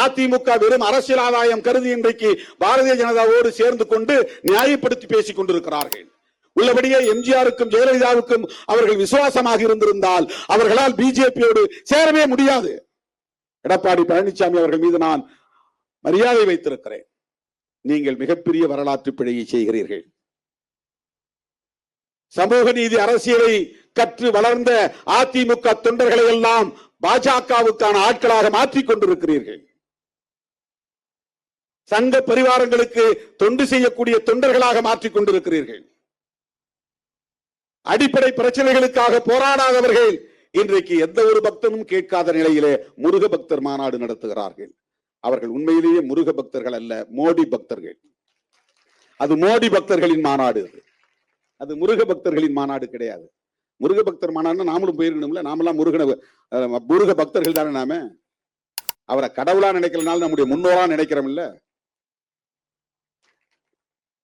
அதிமுக வெறும் அரசியல் ஆதாயம் கருதி இன்றைக்கு பாரதிய ஜனதாவோடு சேர்ந்து கொண்டு நியாயப்படுத்தி பேசிக் கொண்டிருக்கிறார்கள். உள்ளபடியே எம்ஜிஆருக்கும் ஜெயலலிதாவுக்கும் அவர்கள் விசுவாசமாக இருந்திருந்தால் அவர்களால் பிஜேபியோடு சேரவே முடியாது. எடப்பாடி பழனிசாமி அவர்கள் மீது நான் மரியாதை வைத்திருக்கிறேன். நீங்கள் மிகப்பெரிய வரலாற்று பிழையை செய்கிறீர்கள். சமூக நீதி அரசியலை கற்று வளர்ந்த அதிமுக தொண்டர்களை எல்லாம் பாஜகவுக்கான ஆட்களாக மாற்றிக் கொண்டிருக்கிறீர்கள். சங்க பரிவாரங்களுக்கு தொண்டு செய்யக்கூடிய தொண்டர்களாக மாற்றிக் கொண்டிருக்கிறீர்கள். அடிப்படை பிரச்சனைகளுக்காக போராடாதவர்கள் இன்றைக்கு எந்த ஒரு பக்தனும் கேட்காத நிலையிலே முருக பக்தர் மாநாடு நடத்துகிறார்கள். அவர்கள் உண்மையிலேயே முருக பக்தர்கள் அல்ல, மோடி பக்தர்கள். அது மோடி பக்தர்களின் மாநாடு, அது முருக பக்தர்களின் மாநாடு கிடையாது. முருக பக்தர் மாநாடுனா நாமளும் போயிருக்கணும்ல, நாமெல்லாம் முருக பக்தர்கள் தானே. நாம அவரை கடவுளா நினைக்கிறனால நம்முடைய முன்னோரா நினைக்கிறோம் இல்ல.